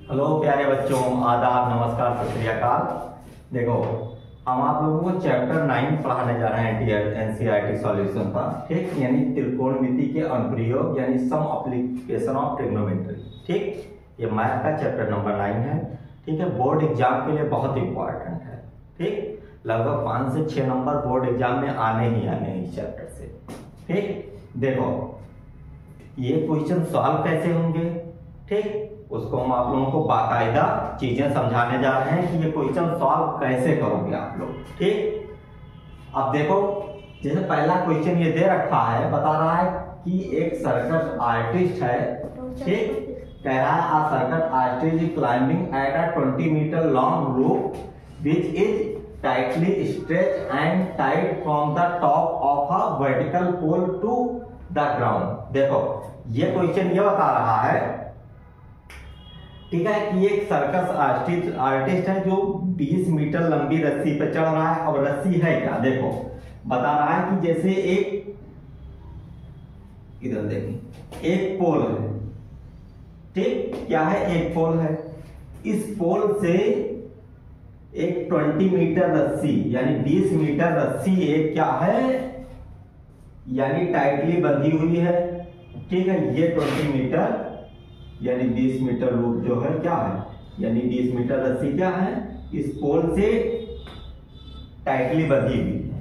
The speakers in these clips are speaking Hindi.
हेलो प्यारे बच्चों, आदाब, नमस्कार, सत श्री अकाल। देखो, हम आप लोगों को चैप्टर 9 पढ़ाने जा रहे हैं एनसीईआरटी सॉल्यूशन का। ठीक, यानी त्रिकोणमिति के अनुप्रयोग यानी सम एप्लीकेशन ऑफ ट्रिग्नोमेट्री। ठीक, ये मैथ का चैप्टर नंबर 9 है। ठीक है, बोर्ड एग्जाम के लिए बहुत इंपॉर्टेंट है। ठीक, लगभग 5 से 6 नंबर बोर्ड एग्जाम में आने ही आने हैं इस चैप्टर से। ठीक, देखो ये क्वेश्चन सॉल्व कैसे होंगे, ठीक, उसको हम आप लोगों को बाकायदा चीजें समझाने जा रहे हैं कि ये क्वेश्चन सॉल्व कैसे करोगे आप लोग। ठीक, अब देखो, जैसे पहला क्वेश्चन ये दे रखा है, बता रहा है कि एक सर्कस आर्टिस्ट है। ठीक, कह रहा है a circus artist is climbing at a 20 metre long rope which is tightly stretched and tied from the top of a vertical pole to the ground. देखो, ये क्वेश्चन ये बता रहा है, ठीक है, कि एक सर्कस आर्टिस्ट है जो 20 मीटर लंबी रस्सी पे चढ़ रहा है। और रस्सी है क्या, देखो बता रहा है कि जैसे एक, इधर देखिए, एक पोल है। ठीक, क्या है, एक पोल है। इस पोल से एक 20 मीटर रस्सी यानी 20 मीटर रस्सी एक क्या है, यानी टाइटली बंधी हुई है। ठीक है, ये 20 मीटर यानी 20 मीटर लूप जो है क्या है, यानी 20 मीटर रस्सी क्या है, इस पोल से टाइटली बंधी हुई है।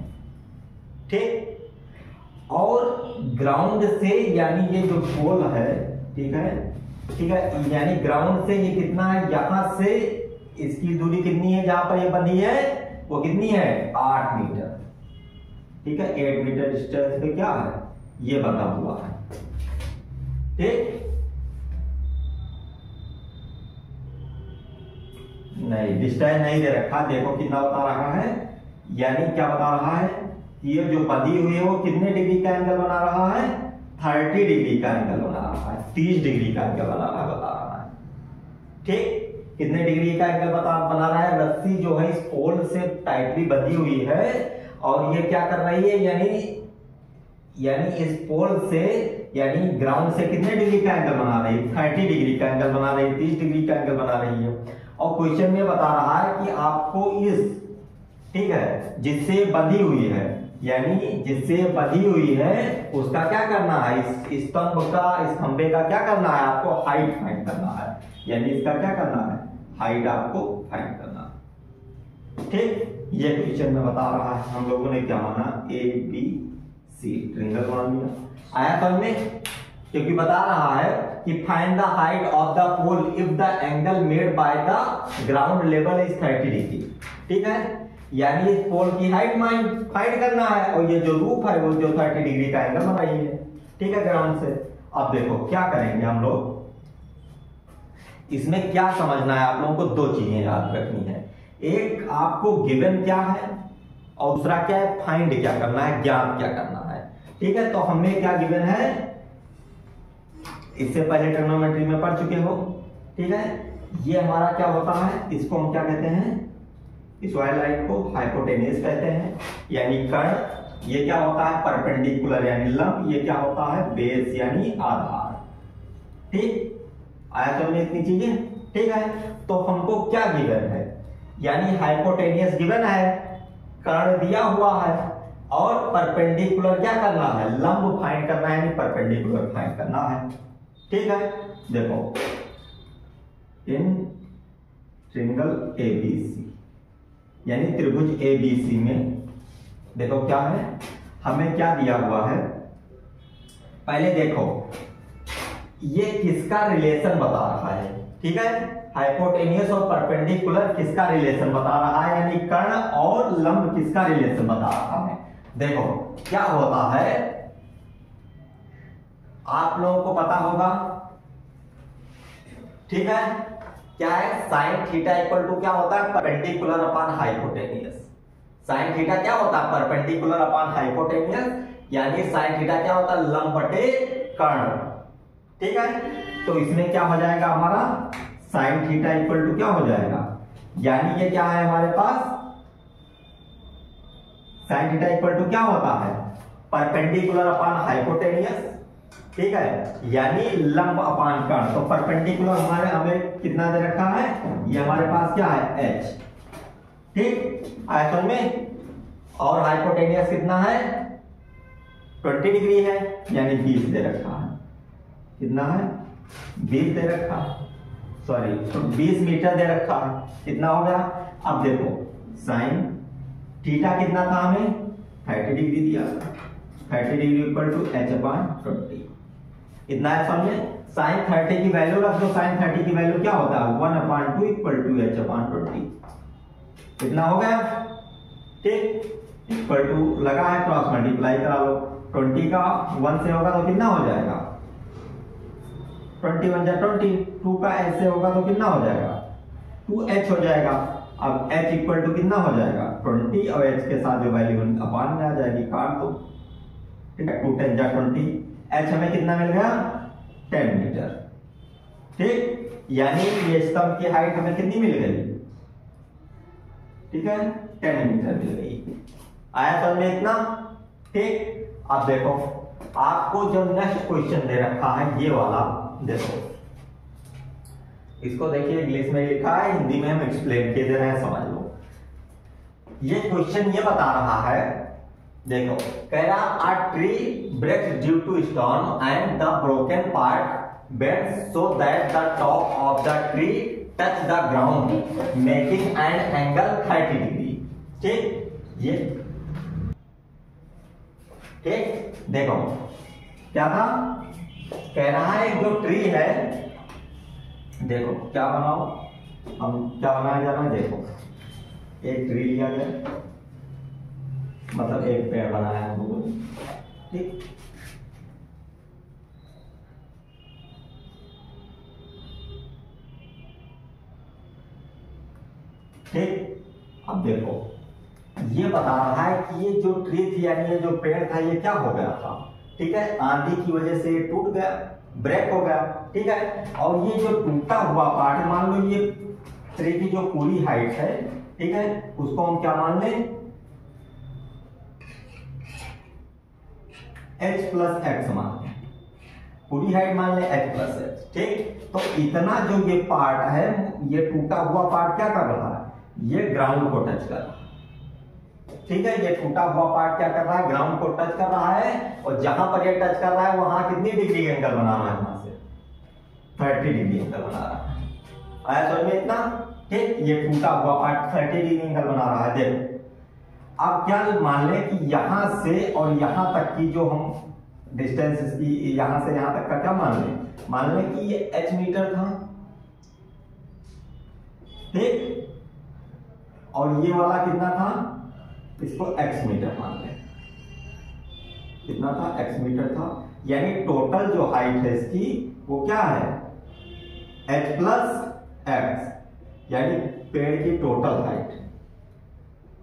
ठीक, और ग्राउंड से, यानी ये जो पोल है, ठीक है, ठीक है, यानी ग्राउंड से ये कितना है, यहां से इसकी दूरी कितनी है, जहां पर ये बंधी है वो कितनी है, 8 मीटर। ठीक है, 8 मीटर डिस्टेंस पे क्या है, ये बंधा हुआ है। ठीक, नहीं डिस्टेंस नहीं दे रखा, देखो कितना बता रहा है, यानी क्या बता रहा है कि ये जो बंधी हुई है वो कितने डिग्री का एंगल बना रहा है, 30 डिग्री का एंगल बना रहा है, 30 डिग्री का एंगल बना रहा है। ठीक, कितने डिग्री का एंगल बना रहा है, रस्सी जो है इस पोल से टाइटली बंधी हुई है और ये क्या कर रही है, यानी इस पोल से, यानी ग्राउंड से कितने डिग्री का एंगल बना रही है, 30 डिग्री का एंगल बना रही है, 30 डिग्री का एंगल बना रही है। और क्वेश्चन में बता रहा है कि आपको इस, ठीक है, जिससे बंधी हुई है, यानी जिससे बंधी हुई है उसका क्या करना है, इस स्तंभ का, इस खंबे का क्या करना है, आपको हाइट फाइंड करना है, यानी इसका क्या करना है, हाइट आपको फाइंड करना है। ठीक, ये क्वेश्चन में बता रहा है। हम लोगों ने क्या माना, ABC ट्रायंगल बना लिया आया समझ में, क्योंकि बता रहा है कि find the height of the pole if the angle made by the ground level is 30 degree. ठीक है, यानी इस पोल की हाइट फाइंड करना है और ये जो रूफ है वो जो 30 डिग्री का एंगल बना रही है। ठीक है, ग्राउंड से। अब देखो क्या करेंगे हम लोग, इसमें क्या समझना है आप लोगों को, दो चीजें याद रखनी है। एक आपको गिवन क्या है और दूसरा क्या है, फाइंड क्या करना है, ज्ञात क्या करना है। ठीक है, तो हमें क्या गिवन है, इससे पहले ट्रिग्नोमेट्री में पढ़ चुके हो। ठीक है, ये हमारा क्या होता है, इसको हम क्या कहते हैं, इस वाली लाइन को हाइपोटेन्यूस कहते हैं, यानी कर्ण। ये क्या होता है, परपेंडिकुलर यानी लंब। ये क्या होता है, बेस यानी आधार। ठीक, आया समझ में इतनी चीजें। ठीक है, तो हमको क्या गिवन है, यानी हाइपोटेन्यूस गिवन है, कर्ण दिया हुआ है और परपेंडिकुलर क्या करना है, लंब फाइंड करना है, यानी परपेंडिकुलर फाइंड करना है। ठीक है, देखो इन ट्रायंगल ABC यानी त्रिभुज ABC में देखो क्या है, हमें क्या दिया हुआ है, पहले देखो ये किसका रिलेशन बता रहा है। ठीक है, हाइपोटेन्यूस और परपेंडिकुलर किसका रिलेशन बता रहा है, यानी कर्ण और लंब किसका रिलेशन बता रहा है। देखो क्या होता है, आप लोगों को पता होगा। ठीक है, क्या है, साइन थीटा इक्वल टू क्या होता है, perpendicular upon hypotenuse. Sine theta क्या होता है, परपेंडिकुलर अपॉन हाइपोटेन्यूस, यानी साइन थीटा क्या होता है, लंब बटे कर्ण। ठीक है, तो इसमें क्या हो जाएगा हमारा, साइन थीटा इक्वल टू क्या हो जाएगा, यानी ये क्या है हमारे पास, साइन थीटा इक्वल टू क्या होता है, परपेंडिकुलर अपॉन हाइपोटेन्यूस। ठीक है, यानी लंब अपान कर्ण। तो परपेंडिकुलर हमारे हमें कितना दे रखा है, ये हमारे पास क्या है h, ठीक आयतन में, और हाइपोटेनियस कितना है 20 डिग्री है, यानी 20 दे रखा है। कितना है 20 दे रखा है, सॉरी 20 मीटर दे रखा है। कितना हो गया, अब देखो साइन थीटा कितना था हमें 30 डिग्री दिया, 30 डिग्री इक्वल टू h/20। इतना है समझे, साइन 30 की वैल्यू रख दो, साइन 30 की वैल्यू क्या होता है 1/2 इक्वल टू h/20। कितना हो गया, ठीक इक्वल टू लगा है, क्रॉस मल्टीप्लाई करा लो, 20 का 1 से होगा तो कितना हो जाएगा 21 जा 20, 2 का h से होगा तो कितना हो जाएगा 2h हो जाएगा। अब h इक्वल टू कितना हो जाएगा 20, और h के साथ जो वैल्यू अपान में आ जाएगी, काट दो, ठीक है 2 10 जा 20, h हमें कितना मिल गया 10 मीटर, ठीक, यानी ये स्तंभ की हाइट हमें कितनी मिल गई, ठीक है 10 मीटर मिल गई। आया समझ में इतना, ठीक। अब देखो आपको जो नेक्स्ट क्वेश्चन दे रखा है ये वाला देखो, इसको देखिए इंग्लिश में लिखा है, हिंदी में हम एक्सप्लेन किए दे रहे हैं, समझ लो। ये क्वेश्चन ये बता रहा है, देखो कह रहा a tree breaks due to storm and the broken part bends so that the top of the tree touch the ground making an angle 30 degree, ठीक। ये ठीक, देखो क्या था, कह रहा है जो ट्री है, देखो क्या बनाओ, हम क्या बनाया जा रहा है, देखो एक ट्री लिया गया, मतलब एक पेड़ बनाया है हम लोग, ठीक। ठीक, अब देखो ये बता रहा है कि ये जो ट्री थी यानी ये जो पेड़ था ये क्या हो गया था, ठीक है, आंधी की वजह से टूट गया, ब्रेक हो गया, ठीक है। और ये जो टूटा हुआ पार्ट, मान लो ये ट्री की जो पूरी हाइट है, ठीक है, उसको हम क्या मान लें h प्लस एक्स मान लें, पूरी हाइट मान लें h प्लस एक्स, ठीक। तो इतना जो ये पार्ट है, ये टूटा हुआ पार्ट क्या कर रहा है, ये ग्राउंड को टच कर रहा है, ठीक है। ये टूटा हुआ पार्ट क्या कर रहा है, ग्राउंड को टच कर रहा है, और जहां पर ये टच कर रहा है वहां कितनी डिग्री एंगल बना रहा है, वहां से 30 डिग्री एंगल बना रहा है। आया समझ में इतना, ठीक। ये टूटा हुआ पार्ट 30 डिग्री एंगल बना रहा है। देखो अब क्या मान लें कि यहां से और यहां तक की जो हम डिस्टेंस इसकी, यहां से यहां तक का क्या मान लें कि ये h मीटर था, ठीक, और ये वाला कितना था, इसको x मीटर मान लें, कितना था x मीटर था, यानी टोटल जो हाइट है इसकी वो क्या है h प्लस एक्स, यानी पेड़ की टोटल हाइट,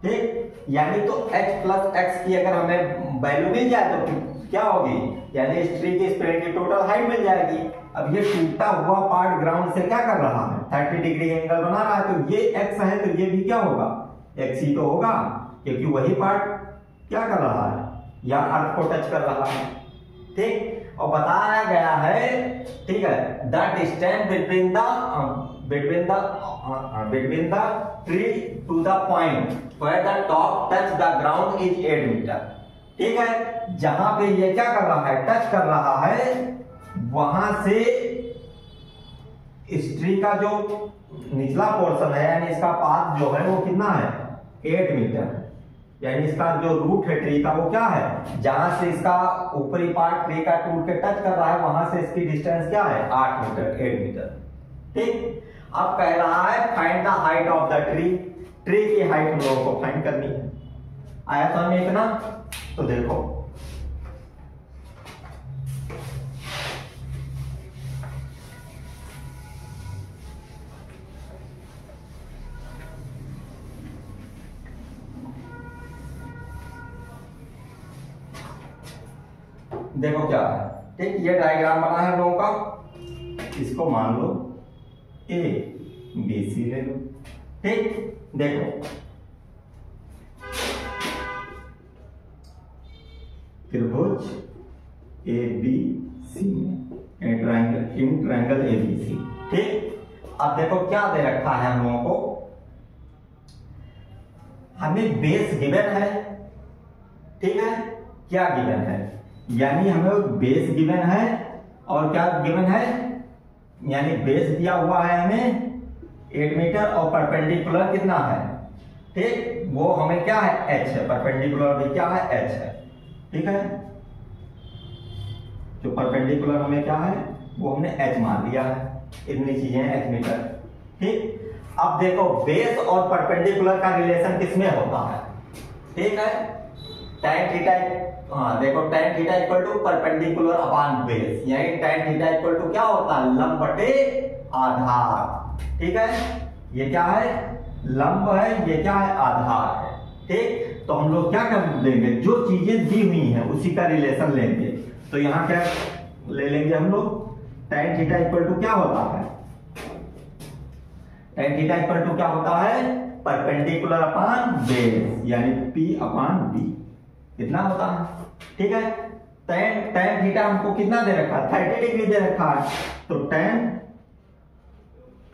ठीक। यानी तो h प्लस एक्स की अगर हमें वैल्यू मिल जाए तो क्या होगी, यानी इस ट्री की, इस पेड़ की टोटल हाइट मिल जाएगी। अब ये टूटा हुआ पार्ट ग्राउंड से क्या कर रहा है 30 डिग्री एंगल बना रहा है, तो ये x है तो ये भी क्या होगा x ही तो होगा, क्योंकि वही पार्ट क्या कर रहा है, या अर्थ को टच कर रहा है, ठीक। और बताया गया है, ठीक है, the distance between the tree to the point where the top touch the ground is 8 metre, ठीक है। जहां पे ये क्या कर रहा है, टच कर रहा है, वहां से इस ट्री का जो निचला पोर्शन है यानी इसका पाथ जो है वो कितना है 8 मीटर, यानी इसका जो रूट है ट्री का वो क्या है, जहां से इसका ऊपरी पार्ट ट्री का टूट के टच कर रहा है वहां से इसकी डिस्टेंस क्या है 8 मीटर, 8 मीटर, ठीक। अब कह रहा है find the height of the tree, tree की हाइट हम लोगों को फाइंड करनी है। आया समझ में इतना, तो देखो देखो क्या है, ठीक। ये डायग्राम बना है लोगों का, इसको मान लो ए बी सी ले लो, ठीक। देखो त्रिभुज ए बी सी में इन ट्रायंगल एबीसी। ठीक, अब देखो क्या दे रखा है हम लोगों को, हमें बेस गिवन है। ठीक है, क्या गिवन है, यानी हमें बेस गिवन है और क्या गिवन है, यानी बेस दिया हुआ है हमें 8 मीटर और परपेंडिकुलर कितना है। ठीक, वो हमें क्या है, h है, परपेंडिकुलर भी क्या है, h है। ठीक है, जो परपेंडिकुलर हमें क्या है वो हमने h मान लिया है, इतनी चीजें h मीटर। ठीक, अब देखो बेस और परपेंडिकुलर का रिलेशन किसमें होता है। ठीक है, tan थीटा, हाँ देखो tan theta equal to perpendicular upon base, यानी tan थीटा इक्वल टू क्या होता है, लंब बटे आधार। ठीक है, ये क्या है, लंब है, ये क्या है, आधार है। ठीक, तो हम लोग क्या कर लेंगे, जो चीजें दी हुई हैं उसी का रिलेशन लेंगे। तो यहाँ क्या ले लेंगे हम लोग, tan थीटा इक्वल टू क्या होता है, tan थीटा इक्वल टू क्या होता है, परपेंडिकुलर अपॉन बेस, यानी P अपॉन B, कितना होता है। ठीक है, tan थीटा हमको कितना दे रखा है, 30 डिग्री दे रखा है, तो tan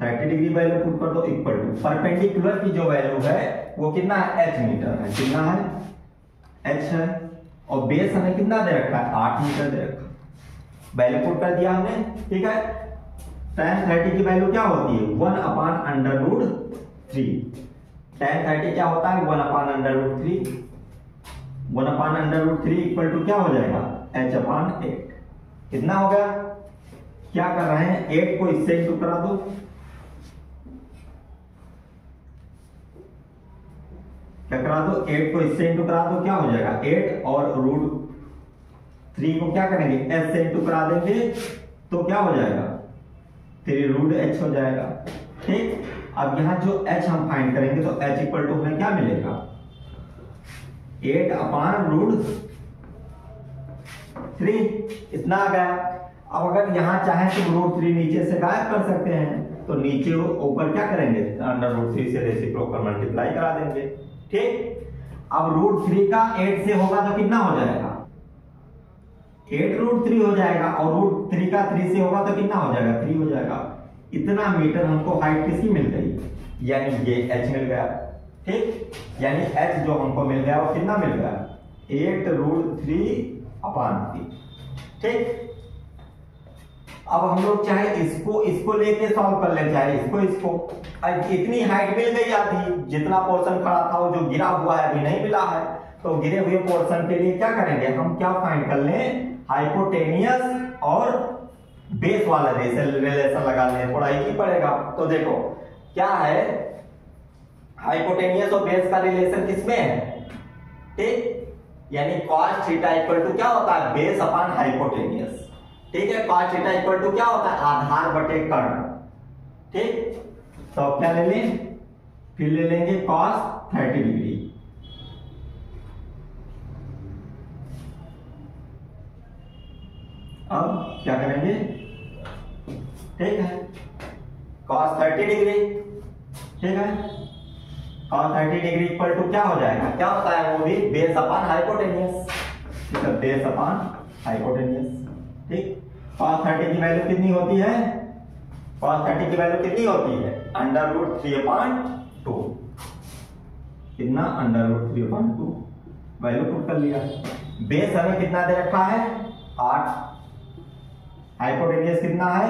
30 डिग्री वैल्यू पुट कर दो इक्वल टू परपेंडिकुलर की जो वैल्यू है वो कितना है, h मीटर है, कितना है, h है, और बेस हमें कितना दे रखा है, 8 मीटर दे रखा है, वैल्यू पुट कर दिया हमने। ठीक है, tan 30 की वैल्यू क्या होती है, 1 अपॉन अंडर रूट 3। tan 30 क्या होता है, 1 upon under root 3, 1 upon under root 3 equal to क्या हो जाएगा, h अपॉन 8। कितना हो गया, क्या कर रहे हैं, 8 को इससे इंटू करा दो, क्या करा दो, 8 को इससे इंटू करा दो, क्या हो जाएगा 8, और रूट 3 को क्या करेंगे, h से इंटू करा देंगे तो क्या हो जाएगा, 3 रूट h हो जाएगा। ठीक, अब यहां जो h हम फाइंड करेंगे तो h इक्वल टू हमें क्या मिलेगा, 8 अपॉन रूट 3, इतना आ गया। अब अगर यहां चाहे तो रूट 3 नीचे से गायब कर सकते हैं, तो नीचे ऊपर क्या करेंगे, अंडर रूट 3 से रेसिप्रोकल मल्टीप्लाई करा देंगे। ठीक, अब रूट 3 का 8 से होगा तो कितना हो जाएगा, 8 रूट 3 हो जाएगा, और रूट 3 का 3 से होगा तो कितना हो जाएगा, 3 हो जाएगा। इतना मीटर हमको हाइट किसकी मिल गई, यानी ये h मिल गया। ठीक, यानी h जो हमको मिल गया वो कितना मिल गया, 8 रूट 3 अपॉन 3। ठीक, अब हम लोग चाहे इसको लेके सॉल्व कर ले, चाहे इसको इतनी हाइट मिल गई आधी, जितना पोर्शन खड़ा था वो जो गिरा हुआ है अभी नहीं मिला है, तो गिरे हुए पोर्शन के लिए क्या करेंगे, हम क्या फाइंड कर लें, हाइपोटेनियस और बेस वाला रिलेशन लगा लें, थोड़ा ही पड़ेगा। तो देखो क्या है, हाइपोटेनियस और बेस का रिलेशन किसमें है, ठीक, यानी cos थीटा इक्वल टू क्या होता है, बेस अपॉन हाइपोटेनियस। ठीक है, cos थीटा इक्वल टू क्या होता है, आधार बटे कर्ण। ठीक, तो अब क्या ले लें, फिर ले लेंगे cos 30 डिग्री। अब क्या करेंगे, ठीक है, cos 30 डिग्री, ठीक है, cos 30 डिग्री इक्वल टू क्या हो जाएगा, क्या होता है वो भी, बेस अपॉन हाइपोटेनियस। ठीक है, बेस अपॉन हाइपोटेनियस। ठीक, cos 30 की वैल्यू कितनी होती है, cos 30 की वैल्यू कितनी होती है, अंडर रूट 3/2। कितना, अंडर रूट 3/2, वैल्यू पुट कर लिया। बेस हमें कितना दे रखा है, 8, हाइपोटेनियस कितना है,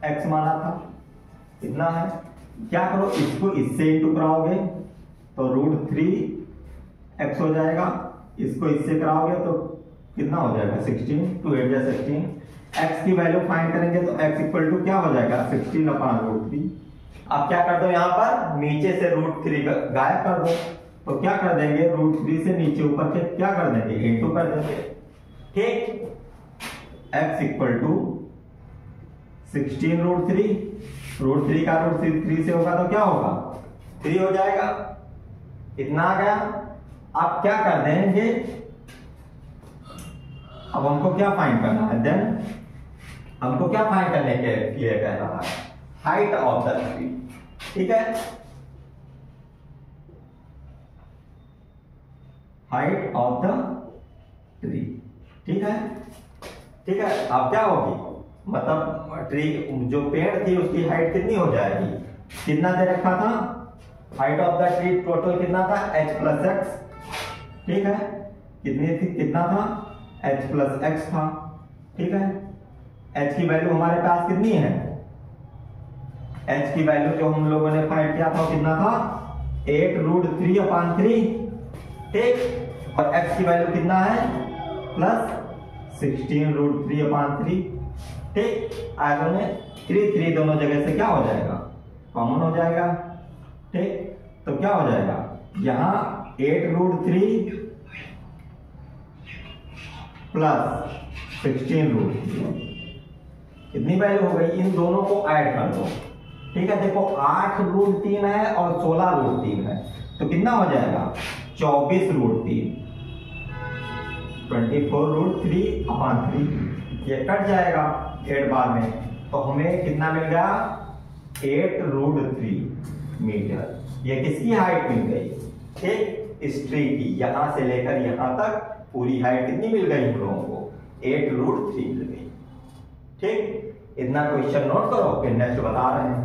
x माना था, कितना है, क्या करो, इसको इससे इंटू कराओगे तो रूट 3x हो जाएगा, इसको इससे कराओगे तो कितना हो जाएगा, 16, 2 8 जा 16। x की वैल्यू फाइंड करेंगे तो x इक्वल टू क्या हो जाएगा, 16 अपॉन रूट 3। अब क्या कर दो, यहां पर नीचे से रूट 3 गायब कर दो, तो क्या कर देंगे, रूट 3 से नीचे ऊपर के क्या कर देंगे, इंटू कर देंगे। ठीक, x इक्वल टू 16 रूट 3 का रूट 3 से होगा तो क्या होगा, 3 हो जाएगा, इतना आ गया। अब क्या कर देंगे, अब हमको क्या फाइंड करना है, देन हमको क्या फाइंड करने के लिए कह रहा है, हाइट ऑफ द ट्री। ठीक है, हाइट ऑफ द ट्री। ठीक है, ठीक है। अब क्या होगी, मतलब ट्री जो पेड़ थी उसकी हाइट कितनी हो जाएगी, कितना दे रखा था, height of the tree total कितना था, h प्लस एक्स, ठीक है, कितनी थी, कितना था, h प्लस एक्स था, ठीक है। h की वैल्यू हमारे पास कितनी है, h की वैल्यू जो हम लोगों ने फाइंड किया था कितना था, 8√3/3, ठीक, और x की वैल्यू कितना है, प्लस 16√3/3, ठीक। आगे में 3 दोनों जगह से क्या हो जाएगा, कॉमन हो जाएगा, ठीक। तो क्या हो जाएगा, यहां 8√3 प्लस 16√3 कितनी वैल्यू हो गई, इन दोनों को ऐड कर दो, ठीक है। देखो 8√3 है और 16√3 है, तो कितना हो जाएगा, 24√3, 24√3/3, ये कट जाएगा 8 बार में, तो हमें कितना मिल गया, 8√3 मीटर। ये किसकी हाइट मिल गई, ठीक, इस ट्री की, यहां से लेकर यहां तक पूरी हाइट कितनी मिल गई हम लोगों को, 8√3 मिल गई, ठीक। इतना क्वेश्चन नोट करो, फिर नेक्स्ट बता रहे हैं।